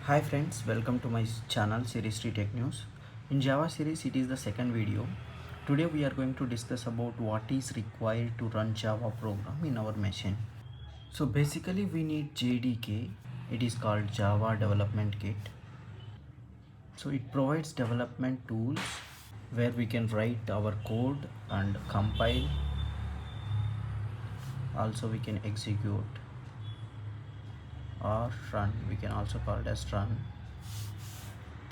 Hi friends, welcome to my channel Series Tree Tech News. In Java series, it is the second video. Today we are going to discuss about what is required to run Java program in our machine. So basically we need JDK. It is called Java Development Kit. So it provides development tools where we can write our code and compile. Also we can execute or run. We can also call it as run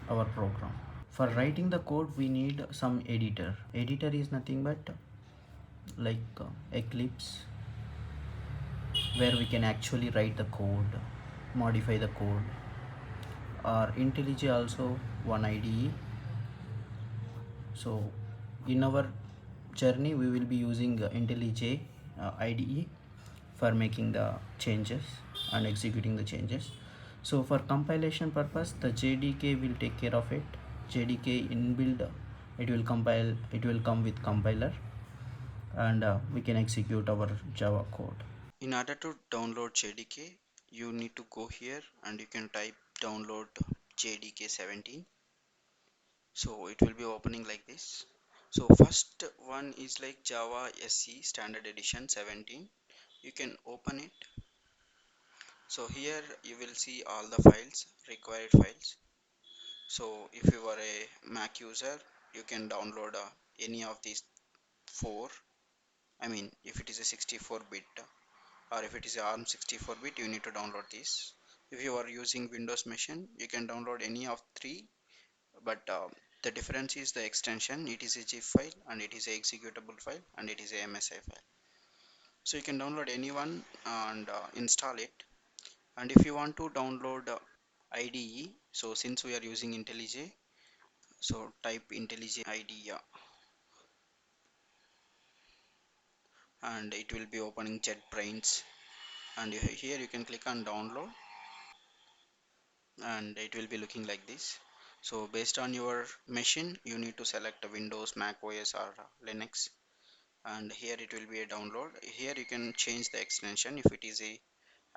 our program. For writing the code we need some editor is nothing but Eclipse, where we can actually write the code, modify the code, or IntelliJ also one IDE. So in our journey we will be using IntelliJ IDE for making the changes and executing the changes. So for compilation purpose the JDK will take care of it. JDK inbuilt, it will come with compiler, and we can execute our Java code. In order to download JDK, you need to go here and you can type download JDK 17. So it will be opening like this. So first one is like Java SE Standard Edition 17. You can open it. So here you will see all the files, required files. So if you are a Mac user, you can download any of these four. I mean, if it is a 64-bit or if it is a ARM 64-bit, you need to download this. If you are using Windows machine, you can download any of three, but the difference is the extension. It is a zip file and it is a executable file and it is a MSI file. So you can download any one and install it. And if you want to download IDE, so since we are using IntelliJ, so type IntelliJ IDE and it will be opening JetBrains. And here you can click on download and it will be looking like this. So based on your machine you need to select Windows, Mac OS or Linux, and here it will be a download. Here you can change the extension if it is a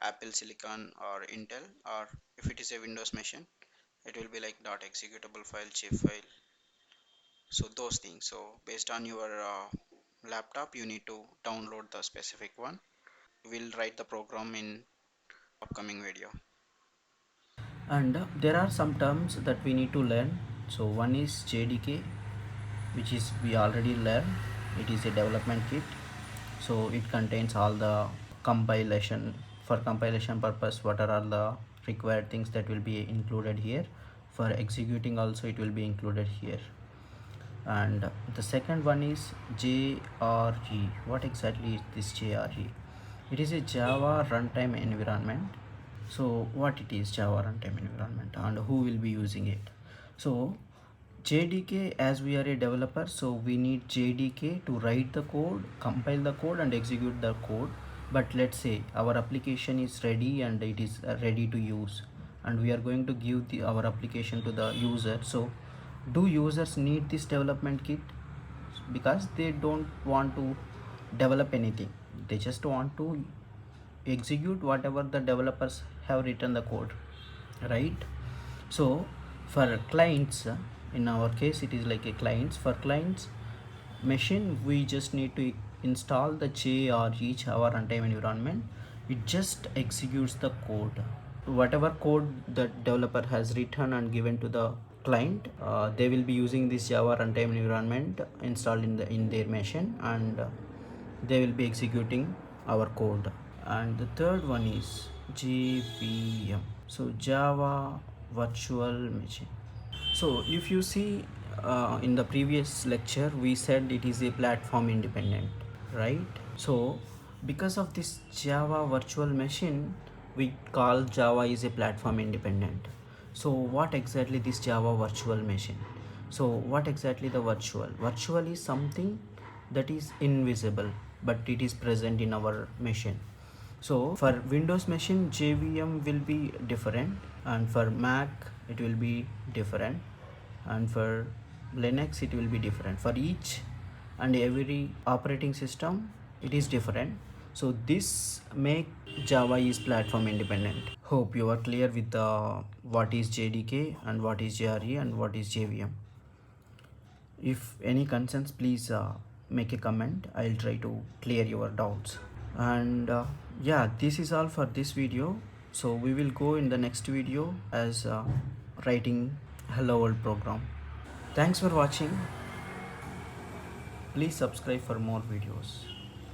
Apple Silicon or Intel, or if it is a Windows machine it will be like .executable file, zip file, so those things. So based on your laptop you need to download the specific one. We'll write the program in upcoming video. And there are some terms that we need to learn. So one is JDK, which is we already learned. It is a development kit, so it contains all the compilation. For compilation purpose, what are all the required things that will be included here. For executing also it will be included here. And the second one is JRE. What exactly is this JRE? It is a Java runtime environment. So what it is Java runtime environment and who will be using it? So JDK, as we are a developer, so we need JDK to write the code, compile the code and execute the code. But let's say our application is ready and it is ready to use, and we are going to give our application to the user. So do users need this development kit? Because they don't want to develop anything, they just want to execute whatever the developers have written the code, right? So for clients, in our case it is like a clients. For clients machine we just need to install the JRE, Java runtime environment. It just executes the code, whatever code the developer has written and given to the client. They will be using this Java runtime environment installed in their machine, and they will be executing our code. And the third one is JVM, so Java Virtual Machine. So if you see, in the previous lecture we said it is a platform independent, right? So because of this Java Virtual Machine, we call Java is a platform independent. So what exactly this Java Virtual Machine? So what exactly the virtual is something that is invisible but it is present in our machine. So for Windows machine JVM will be different, and for Mac it will be different, and for Linux it will be different. For each and every operating system it is different. So this make Java is platform independent. Hope you are clear with what is JDK and what is JRE and what is JVM. If any concerns, please make a comment. I'll try to clear your doubts. And yeah, this is all for this video. So we will go in the next video as writing hello world program. Thanks for watching. Please subscribe for more videos.